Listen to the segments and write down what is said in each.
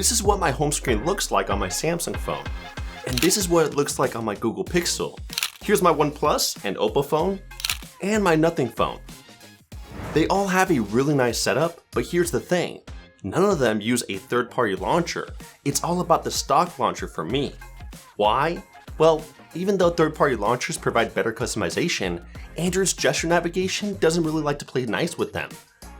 this is what my home screen looks like on my Samsung phone. And this is what it looks like on my Google Pixel. Here's my OnePlus and OPPO phone, and my Nothing phone. They all have a really nice setup, but here's the thing. None of them use a third-party launcher. It's all about the stock launcher for me. Why? Well, even though third-party launchers provide better customization, Android's gesture navigation doesn't really like to play nice with them.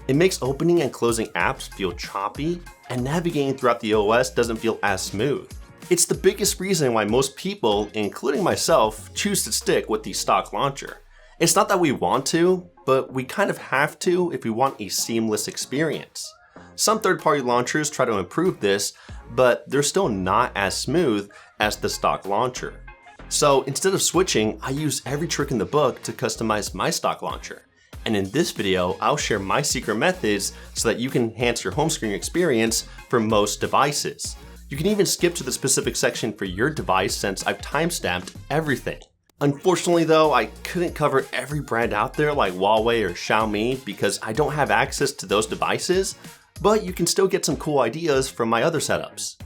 It makes opening and closing apps feel choppy, and navigating throughout the OS doesn't feel as smooth. It's the biggest reason why most people, including myself, choose to stick with the stock launcher. It's not that we want to, but we kind of have to if we want a seamless experience. Some third-party launchers try to improve this, but they're still not as smooth as the stock launcher. So instead of switching, I use every trick in the book to customize my stock launcher. And in this video, I'll share my secret methods so that you can enhance your home screen experience for most devices. You can even skip to the specific section for your device since I've timestamped everything. Unfortunately though, I couldn't cover every brand out there like Huawei or Xiaomi because I don't have access to those devices, but you can still get some cool ideas from my other setups.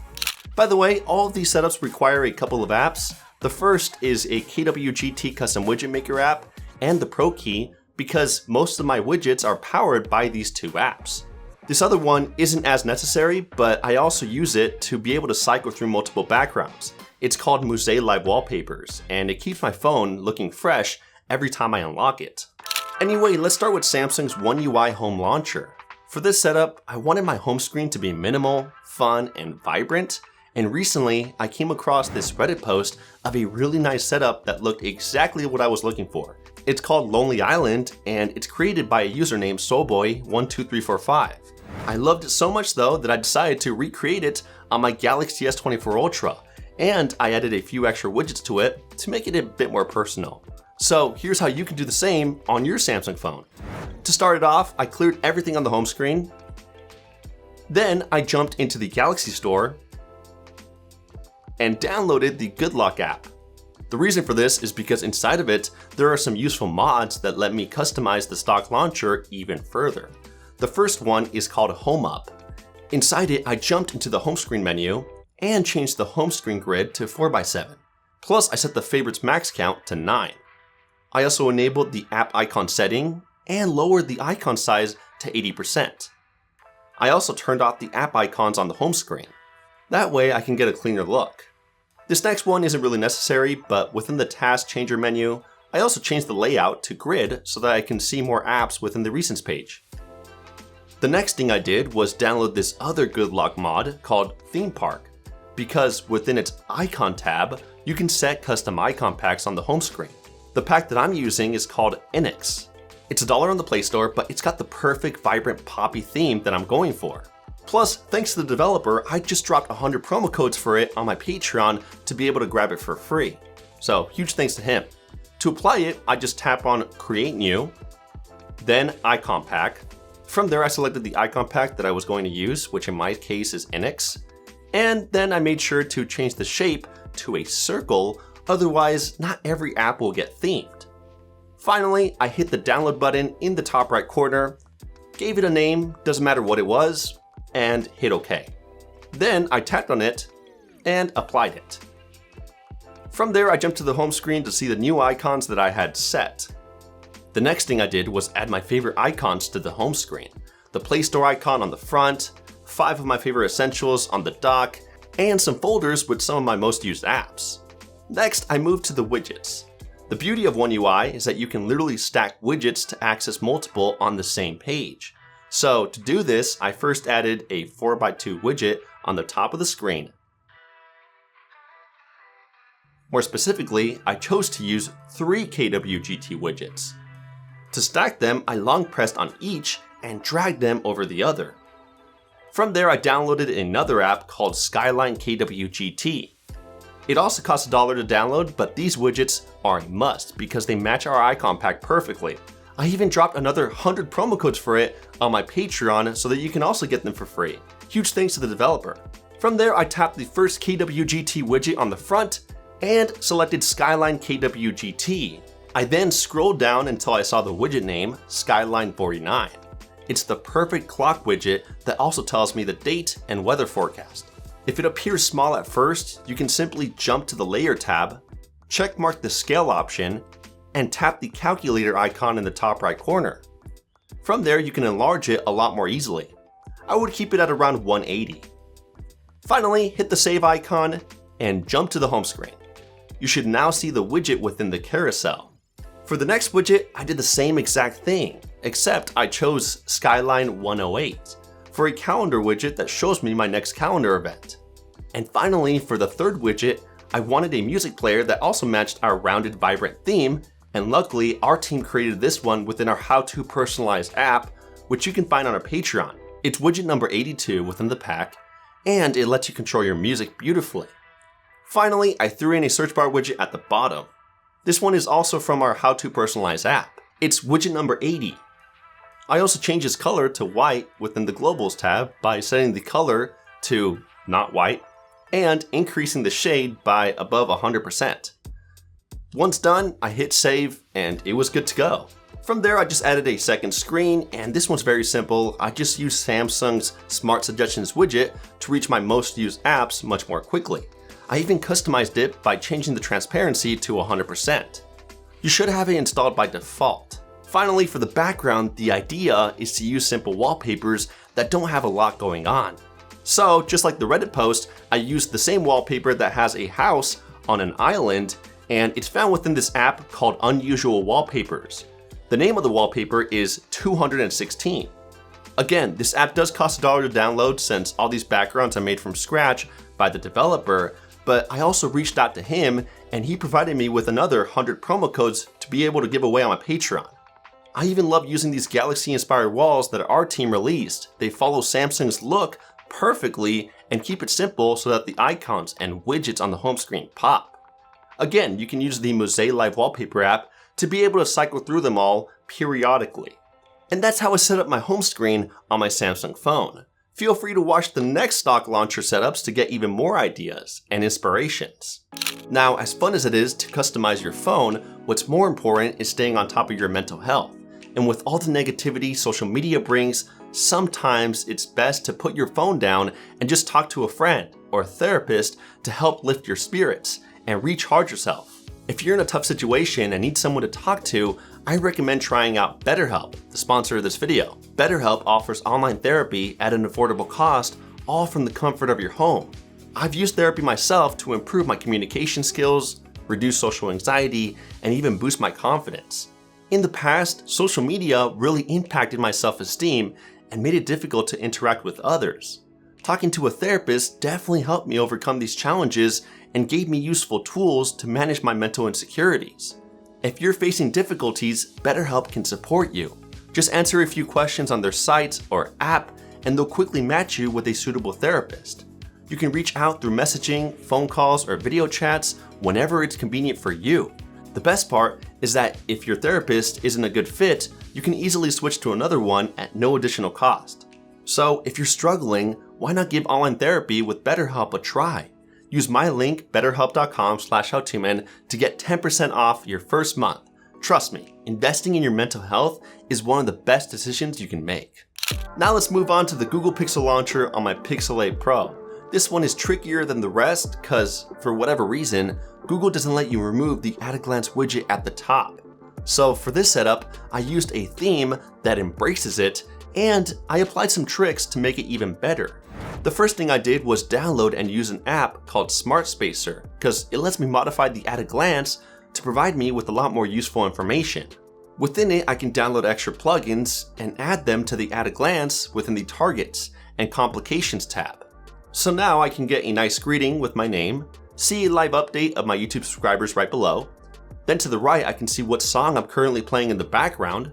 By the way, all of these setups require a couple of apps. The first is a KWGT custom widget maker app and the Pro Key because most of my widgets are powered by these two apps. This other one isn't as necessary, but I also use it to be able to cycle through multiple backgrounds. It's called Mosaic Live Wallpapers, and it keeps my phone looking fresh every time I unlock it. Anyway, let's start with Samsung's OneUI Home Launcher. For this setup, I wanted my home screen to be minimal, fun, and vibrant, and recently I came across this Reddit post of a really nice setup that looked exactly what I was looking for. It's called Lonely Island, and it's created by a user named Soulboy12345. I loved it so much though that I decided to recreate it on my Galaxy S24 Ultra, and I added a few extra widgets to it to make it a bit more personal. So here's how you can do the same on your Samsung phone. To start it off, I cleared everything on the home screen. Then I jumped into the Galaxy Store and downloaded the GoodLock app. The reason for this is because inside of it, there are some useful mods that let me customize the stock launcher even further. The first one is called Home Up. Inside it, I jumped into the home screen menu and changed the home screen grid to 4x7. Plus, I set the favorites max count to 9. I also enabled the app icon setting and lowered the icon size to 80%. I also turned off the app icons on the home screen. That way I can get a cleaner look. This next one isn't really necessary, but within the task changer menu, I also changed the layout to grid so that I can see more apps within the recents page. The next thing I did was download this other GoodLock mod called Theme Park, because within its icon tab, you can set custom icon packs on the home screen. The pack that I'm using is called Enix. It's $1 on the Play Store, but it's got the perfect vibrant poppy theme that I'm going for. Plus, thanks to the developer, I just dropped 100 promo codes for it on my Patreon to be able to grab it for free. So huge thanks to him. To apply it, I just tap on Create New, then Icon Pack. From there, I selected the icon pack that I was going to use, which in my case is Enix. And then I made sure to change the shape to a circle, otherwise not every app will get themed. Finally, I hit the download button in the top right corner, gave it a name, doesn't matter what it was, and hit OK. Then I tapped on it and applied it. From there, I jumped to the home screen to see the new icons that I had set. The next thing I did was add my favorite icons to the home screen. The Play Store icon on the front, 5 of my favorite essentials on the dock, and some folders with some of my most used apps. Next, I moved to the widgets. The beauty of OneUI is that you can literally stack widgets to access multiple on the same page. So to do this, I first added a 4x2 widget on the top of the screen. More specifically, I chose to use 3 KWGT widgets. To stack them, I long pressed on each and dragged them over the other. From there, I downloaded another app called Skyline KWGT. It also costs $1 to download, but these widgets are a must because they match our icon pack perfectly. I even dropped another 100 promo codes for it on my Patreon so that you can also get them for free. Huge thanks to the developer. From there, I tapped the first KWGT widget on the front and selected Skyline KWGT. I then scrolled down until I saw the widget name, Skyline 49. It's the perfect clock widget that also tells me the date and weather forecast. If it appears small at first, you can simply jump to the Layer tab, checkmark the Scale option, and tap the calculator icon in the top right corner. From there, you can enlarge it a lot more easily. I would keep it at around 180. Finally, hit the Save icon and jump to the home screen. You should now see the widget within the carousel. For the next widget, I did the same exact thing, except I chose Skyline 108 for a calendar widget that shows me my next calendar event. And finally, for the third widget, I wanted a music player that also matched our rounded, vibrant theme, and luckily our team created this one within our How to Personalize app, which you can find on our Patreon. It's widget number 82 within the pack, and it lets you control your music beautifully. Finally, I threw in a search bar widget at the bottom. This one is also from our How to Personalize app. It's widget number 80. I also changed its color to white within the Globals tab by setting the color to not white and increasing the shade by above 100%. Once done, I hit save and it was good to go. From there, I just added a second screen, and this one's very simple. I just used Samsung's Smart Suggestions widget to reach my most used apps much more quickly. I even customized it by changing the transparency to 100%. You should have it installed by default. Finally, for the background, the idea is to use simple wallpapers that don't have a lot going on. So, just like the Reddit post, I used the same wallpaper that has a house on an island, and it's found within this app called Unusual Wallpapers. The name of the wallpaper is 216. Again, this app does cost $1 to download since all these backgrounds are made from scratch by the developer, but I also reached out to him and he provided me with another 100 promo codes to be able to give away on my Patreon. I even love using these Galaxy-inspired walls that our team released. They follow Samsung's look perfectly and keep it simple so that the icons and widgets on the home screen pop. Again, you can use the Mosaic Live Wallpaper app to be able to cycle through them all periodically. And that's how I set up my home screen on my Samsung phone. Feel free to watch the next stock launcher setups to get even more ideas and inspirations. Now, as fun as it is to customize your phone, what's more important is staying on top of your mental health. And with all the negativity social media brings, sometimes it's best to put your phone down and just talk to a friend or a therapist to help lift your spirits and recharge yourself. If you're in a tough situation and need someone to talk to, I recommend trying out BetterHelp, the sponsor of this video. BetterHelp offers online therapy at an affordable cost, all from the comfort of your home. I've used therapy myself to improve my communication skills, reduce social anxiety, and even boost my confidence. In the past, social media really impacted my self-esteem and made it difficult to interact with others. Talking to a therapist definitely helped me overcome these challenges and gave me useful tools to manage my mental insecurities. If you're facing difficulties, BetterHelp can support you. Just answer a few questions on their site or app, and they'll quickly match you with a suitable therapist. You can reach out through messaging, phone calls, or video chats whenever it's convenient for you. The best part is that if your therapist isn't a good fit, you can easily switch to another one at no additional cost. So if you're struggling, why not give online therapy with BetterHelp a try? Use my link, betterhelp.com/HowToMen, to get 10% off your first month. Trust me, investing in your mental health is one of the best decisions you can make. Now let's move on to the Google Pixel launcher on my Pixel 8 Pro. This one is trickier than the rest because, for whatever reason, Google doesn't let you remove the at-a-glance widget at the top. So for this setup, I used a theme that embraces it, and I applied some tricks to make it even better. The first thing I did was download and use an app called Smart Spacer, because it lets me modify the at-a-glance to provide me with a lot more useful information. Within it, I can download extra plugins and add them to the at-a-glance within the Targets and Complications tab. So now I can get a nice greeting with my name, see a live update of my YouTube subscribers right below. Then to the right, I can see what song I'm currently playing in the background.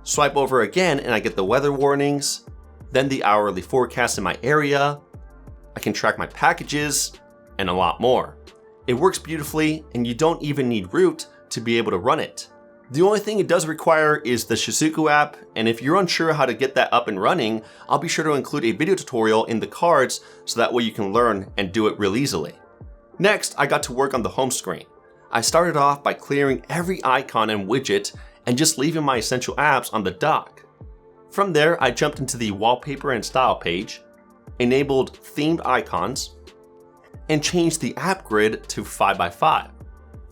Swipe over again and I get the weather warnings, then the hourly forecast in my area. I can track my packages, and a lot more. It works beautifully, and you don't even need root to be able to run it. The only thing it does require is the Shizuku app, and if you're unsure how to get that up and running, I'll be sure to include a video tutorial in the cards so that way you can learn and do it real easily. Next, I got to work on the home screen. I started off by clearing every icon and widget and just leaving my essential apps on the dock. From there, I jumped into the Wallpaper and Style page, enabled themed icons, and changed the app grid to 5x5.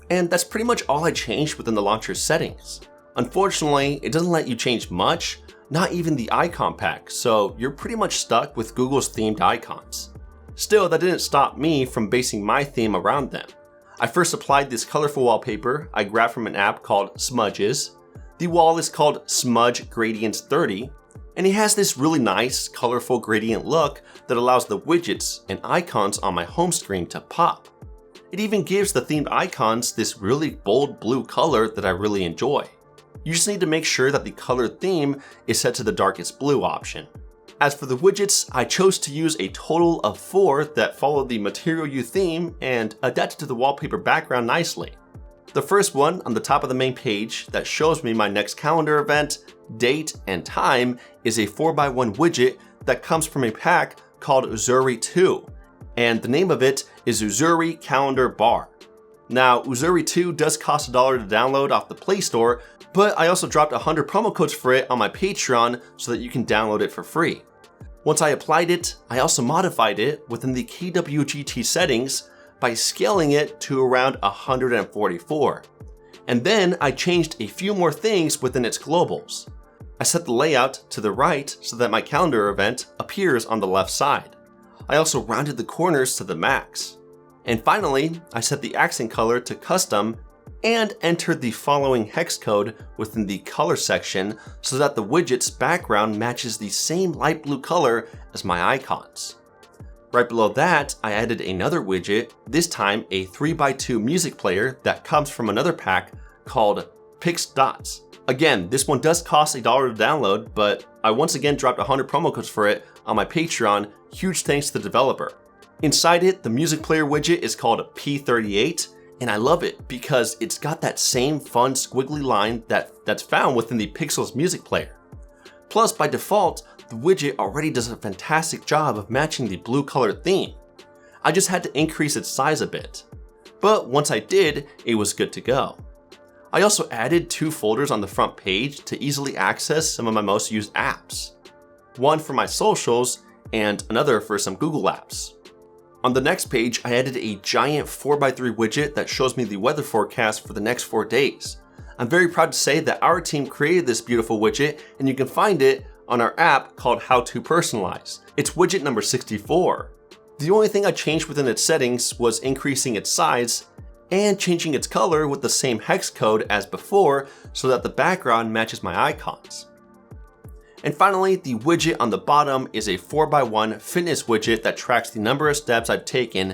And that's pretty much all I changed within the launcher settings. Unfortunately, it doesn't let you change much, not even the icon pack, so you're pretty much stuck with Google's themed icons. Still, that didn't stop me from basing my theme around them. I first applied this colorful wallpaper I grabbed from an app called Smudges. The wall is called Smudge Gradients 30, and it has this really nice, colorful gradient look that allows the widgets and icons on my home screen to pop. It even gives the themed icons this really bold blue color that I really enjoy. You just need to make sure that the color theme is set to the darkest blue option. As for the widgets, I chose to use a total of 4 that follow the Material You theme and adapted to the wallpaper background nicely. The first one on the top of the main page that shows me my next calendar event, date, and time is a 4x1 widget that comes from a pack called Uzuri 2, and the name of it is Uzuri Calendar Bar. Now, Uzuri 2 does cost $1 to download off the Play Store, but I also dropped 100 promo codes for it on my Patreon so that you can download it for free. Once I applied it, I also modified it within the KWGT settings by scaling it to around 144. And then I changed a few more things within its globals. I set the layout to the right so that my calendar event appears on the left side. I also rounded the corners to the max. And finally, I set the accent color to custom and entered the following hex code within the color section so that the widget's background matches the same light blue color as my icons. Right below that, I added another widget, this time a 3x2 music player that comes from another pack called Pix Dots. Again, this one does cost $1 to download, but I once again dropped 100 promo codes for it on my Patreon, huge thanks to the developer. Inside it, the music player widget is called P38, and I love it because it's got that same fun squiggly line that's found within the Pixels music player. Plus, by default, the widget already does a fantastic job of matching the blue color theme. I just had to increase its size a bit. But once I did, it was good to go. I also added 2 folders on the front page to easily access some of my most used apps. One for my socials and another for some Google apps. On the next page, I added a giant 4x3 widget that shows me the weather forecast for the next 4 days. I'm very proud to say that our team created this beautiful widget, and you can find it on our app called How to Personalize. It's widget number 64. The only thing I changed within its settings was increasing its size and changing its color with the same hex code as before so that the background matches my icons. And finally, the widget on the bottom is a 4x1 fitness widget that tracks the number of steps I've taken,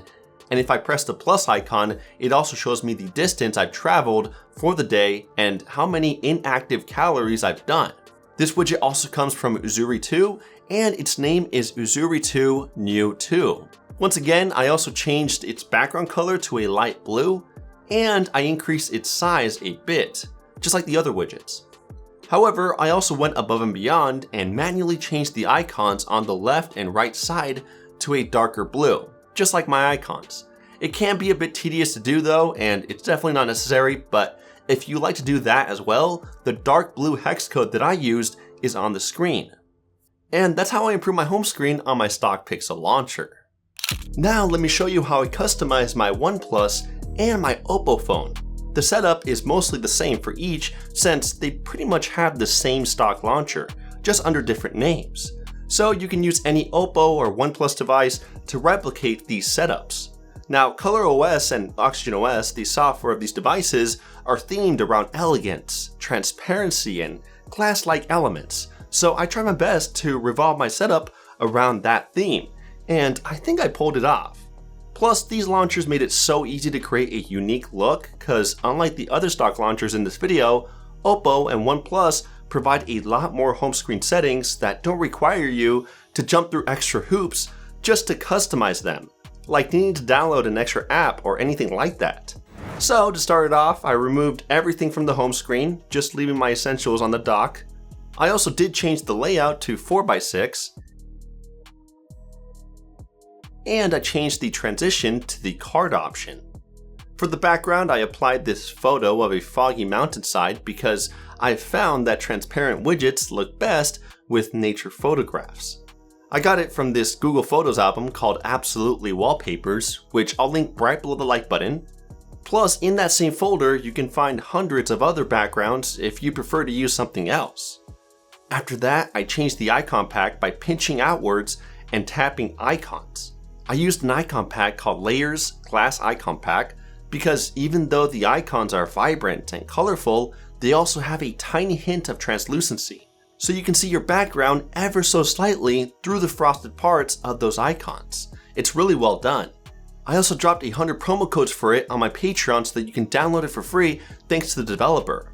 and if I press the plus icon, it also shows me the distance I've traveled for the day and how many inactive calories I've done. This widget also comes from Uzuri 2, and its name is Uzuri 2 New 2. Once again, I also changed its background color to a light blue, and I increased its size a bit, just like the other widgets. However, I also went above and beyond and manually changed the icons on the left and right side to a darker blue, just like my icons. It can be a bit tedious to do though, and it's definitely not necessary, but if you like to do that as well, the dark blue hex code that I used is on the screen. And that's how I improve my home screen on my stock Pixel launcher. Now let me show you how I customize my OnePlus and my OPPO phone. The setup is mostly the same for each since they pretty much have the same stock launcher, just under different names. So you can use any OPPO or OnePlus device to replicate these setups. Now, ColorOS and OxygenOS, the software of these devices, are themed around elegance, transparency, and glass-like elements. So I try my best to revolve my setup around that theme, and I think I pulled it off. Plus, these launchers made it so easy to create a unique look because unlike the other stock launchers in this video, OPPO and OnePlus provide a lot more home screen settings that don't require you to jump through extra hoops just to customize them, like needing to download an extra app or anything like that. So to start it off, I removed everything from the home screen, just leaving my essentials on the dock. I also did change the layout to 4x6, and I changed the transition to the card option. For the background, I applied this photo of a foggy mountainside because I've found that transparent widgets look best with nature photographs. I got it from this Google Photos album called Absolutely Wallpapers, which I'll link right below the like button. Plus, in that same folder, you can find hundreds of other backgrounds if you prefer to use something else. After that, I changed the icon pack by pinching outwards and tapping icons. I used an icon pack called Layers Glass Icon Pack because even though the icons are vibrant and colorful, they also have a tiny hint of translucency. So you can see your background ever so slightly through the frosted parts of those icons. It's really well done. I also dropped 100 promo codes for it on my Patreon so that you can download it for free thanks to the developer.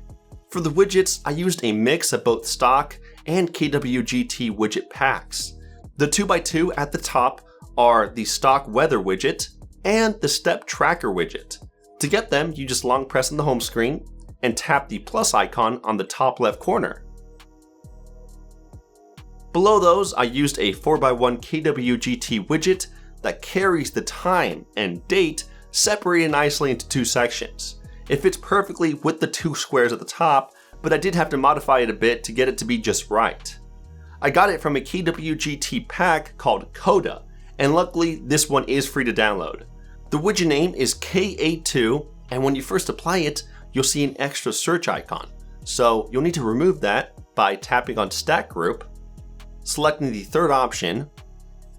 For the widgets, I used a mix of both stock and KWGT widget packs. The 2x2 at the top are the stock weather widget and the step tracker widget. To get them, you just long press on the home screen and tap the plus icon on the top left corner. Below those, I used a 4x1 KWGT widget that carries the time and date separated nicely into two sections. It fits perfectly with the two squares at the top, but I did have to modify it a bit to get it to be just right. I got it from a KWGT pack called Coda, and luckily this one is free to download. The widget name is K82, and when you first apply it, you'll see an extra search icon. So you'll need to remove that by tapping on Stack Group, selecting the third option,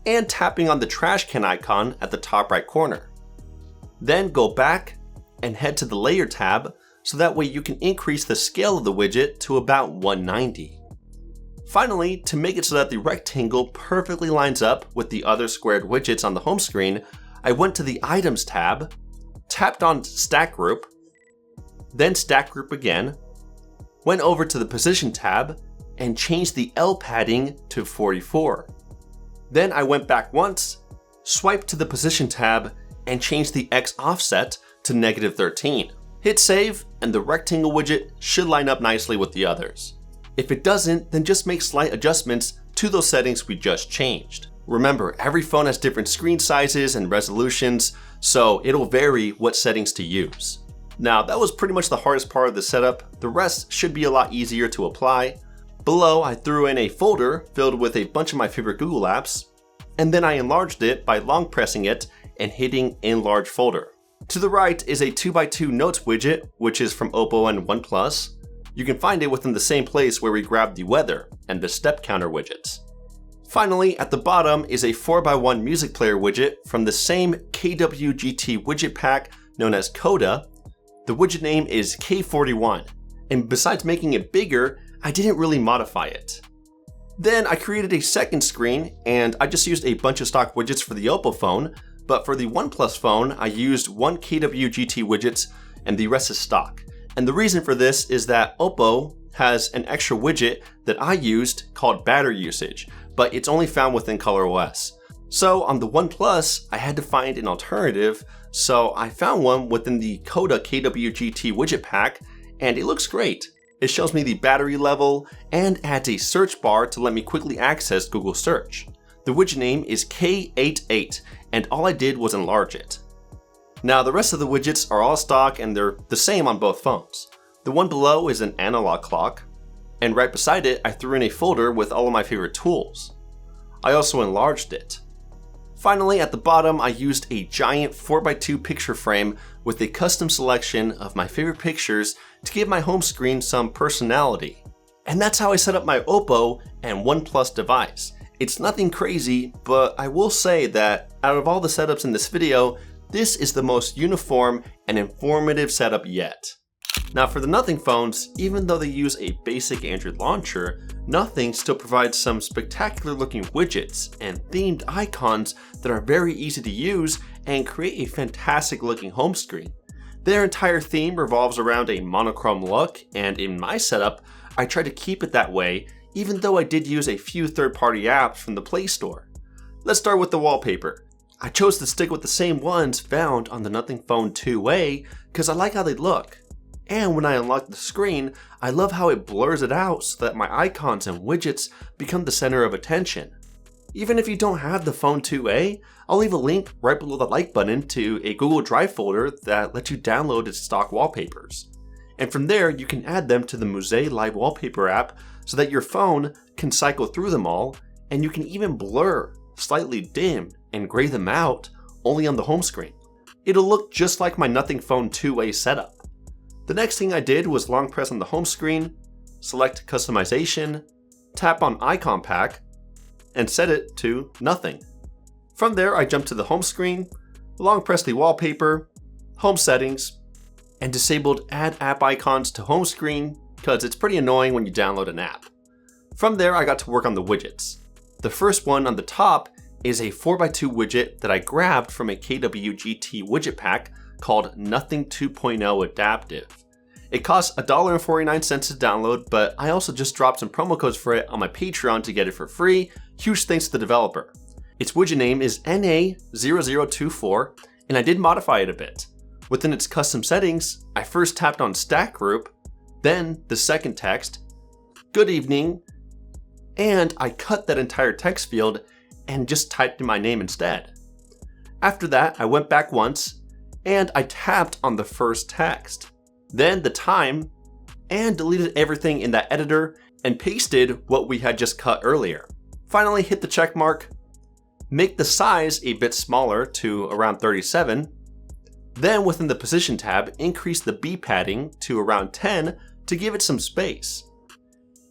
and tapping on the trash can icon at the top right corner. Then go back and head to the Layer tab so that way you can increase the scale of the widget to about 190. Finally, to make it so that the rectangle perfectly lines up with the other squared widgets on the home screen, I went to the Items tab, tapped on Stack Group, then Stack Group again, went over to the Position tab, and changed the L padding to 44. Then I went back once, swiped to the Position tab, and changed the X offset to -13. Hit save, and the rectangle widget should line up nicely with the others. If it doesn't, then just make slight adjustments to those settings we just changed. Remember, every phone has different screen sizes and resolutions, so it'll vary what settings to use. Now, that was pretty much the hardest part of the setup. The rest should be a lot easier to apply. Below, I threw in a folder filled with a bunch of my favorite Google apps, and then I enlarged it by long pressing it and hitting Enlarge Folder. To the right is a 2x2 Notes widget, which is from OPPO and OnePlus. You can find it within the same place where we grabbed the weather and the step counter widgets. Finally, at the bottom is a 4x1 music player widget from the same KWGT widget pack known as Coda. The widget name is K41, and besides making it bigger, I didn't really modify it. Then I created a second screen, and I just used a bunch of stock widgets for the OPPO phone, but for the OnePlus phone, I used one KWGT widgets and the rest is stock. And the reason for this is that OPPO has an extra widget that I used called battery usage, but it's only found within ColorOS. So on the OnePlus, I had to find an alternative, so I found one within the Coda KWGT widget pack, and it looks great. It shows me the battery level and adds a search bar to let me quickly access Google Search. The widget name is K88, and all I did was enlarge it. Now the rest of the widgets are all stock and they're the same on both phones. The one below is an analog clock, and right beside it I threw in a folder with all of my favorite tools. I also enlarged it. Finally, at the bottom, I used a giant 4x2 picture frame with a custom selection of my favorite pictures to give my home screen some personality. And that's how I set up my OPPO and OnePlus device. It's nothing crazy, but I will say that out of all the setups in this video, this is the most uniform and informative setup yet. Now for the Nothing phones, even though they use a basic Android launcher, Nothing still provides some spectacular looking widgets and themed icons that are very easy to use and create a fantastic looking home screen. Their entire theme revolves around a monochrome look, and in my setup, I try to keep it that way, even though I did use a few third-party apps from the Play Store. Let's start with the wallpaper. I chose to stick with the same ones found on the Nothing Phone 2A because I like how they look. And when I unlock the screen, I love how it blurs it out so that my icons and widgets become the center of attention. Even if you don't have the Phone 2A, I'll leave a link right below the like button to a Google Drive folder that lets you download its stock wallpapers. And from there, you can add them to the Muse Live Wallpaper app so that your phone can cycle through them all and you can even blur, slightly dim, and gray them out only on the home screen. It'll look just like my Nothing Phone 2-way setup. The next thing I did was long press on the home screen, select Customization, tap on Icon Pack, and set it to Nothing. From there, I jumped to the home screen, long pressed the wallpaper, home settings, and disabled Add App Icons to home screen because it's pretty annoying when you download an app. From there, I got to work on the widgets. The first one on the top is a 4x2 widget that I grabbed from a KWGT widget pack called Nothing 2.0 Adaptive. It costs $1.49 to download, but I also just dropped some promo codes for it on my Patreon to get it for free. Huge thanks to the developer. Its widget name is NA0024, and I did modify it a bit. Within its custom settings, I first tapped on Stack Group, then the second text, Good Evening, and I cut that entire text field and just typed in my name instead. After that, I went back once, and I tapped on the first text, then the time, and deleted everything in that editor and pasted what we had just cut earlier. Finally, hit the check mark, make the size a bit smaller to around 37, then within the position tab, increase the B padding to around 10 to give it some space.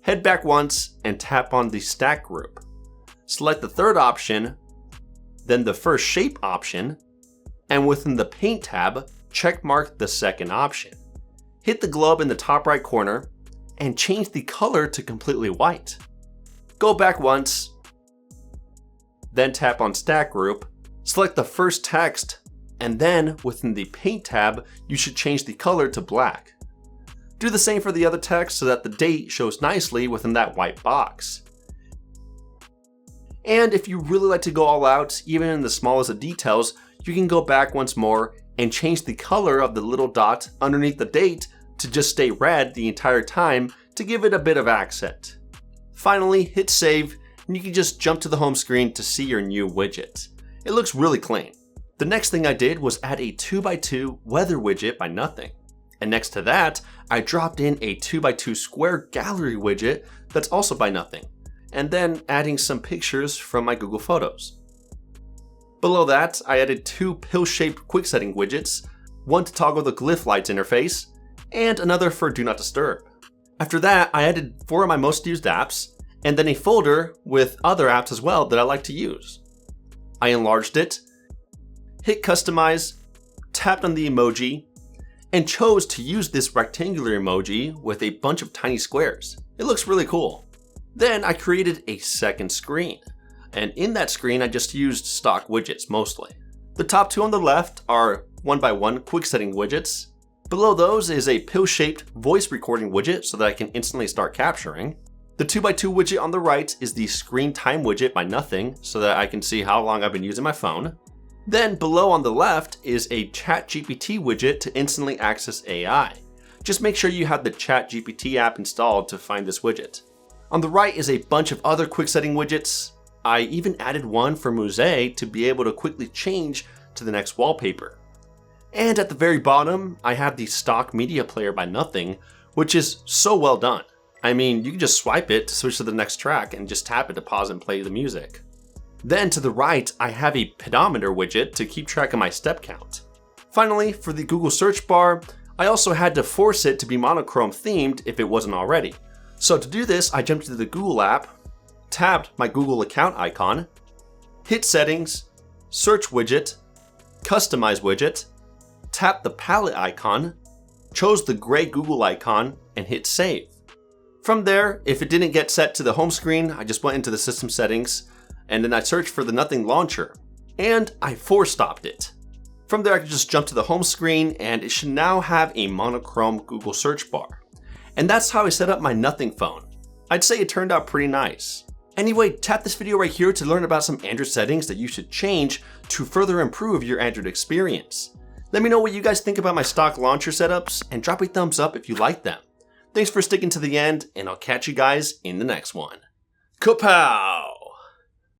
Head back once and tap on the stack group. Select the third option, then the first shape option, and within the paint tab, check mark the second option. Hit the globe in the top right corner and change the color to completely white. Go back once, then tap on stack group, select the first text, and then within the paint tab, you should change the color to black. Do the same for the other text so that the date shows nicely within that white box. And if you really like to go all out, even in the smallest of details, you can go back once more and change the color of the little dot underneath the date to just stay red the entire time to give it a bit of accent. Finally, hit save, and you can just jump to the home screen to see your new widget. It looks really clean. The next thing I did was add a 2x2 weather widget by Nothing. And next to that, I dropped in a 2x2 square gallery widget that's also by Nothing. And then adding some pictures from my Google Photos. Below that, I added two pill-shaped quick setting widgets, one to toggle the glyph lights interface, and another for Do Not Disturb. After that, I added 4 of my most used apps, and then a folder with other apps as well that I like to use. I enlarged it, hit Customize, tapped on the emoji, and chose to use this rectangular emoji with a bunch of tiny squares. It looks really cool. Then I created a second screen, and in that screen I just used stock widgets mostly. The top two on the left are 1x1 quick setting widgets. Below those is a pill-shaped voice recording widget so that I can instantly start capturing. The 2x2 widget on the right is the screen time widget by Nothing so that I can see how long I've been using my phone. Then below on the left is a ChatGPT widget to instantly access AI. Just make sure you have the ChatGPT app installed to find this widget. On the right is a bunch of other quick setting widgets. I even added one for Mosaic to be able to quickly change to the next wallpaper. And at the very bottom, I have the stock media player by Nothing, which is so well done. I mean, you can just swipe it to switch to the next track and just tap it to pause and play the music. Then to the right, I have a pedometer widget to keep track of my step count. Finally, for the Google search bar, I also had to force it to be monochrome themed if it wasn't already. So to do this, I jumped into the Google app, tapped my Google account icon, hit settings, search widget, customize widget, tapped the palette icon, chose the gray Google icon, and hit save. From there, if it didn't get set to the home screen, I just went into the system settings, and then I searched for the Nothing launcher, and I force stopped it. From there, I could just jump to the home screen, and it should now have a monochrome Google search bar. And that's how I set up my Nothing phone. I'd say it turned out pretty nice. Anyway, tap this video right here to learn about some Android settings that you should change to further improve your Android experience. Let me know what you guys think about my stock launcher setups, and drop a thumbs up if you like them. Thanks for sticking to the end, and I'll catch you guys in the next one. Kapow!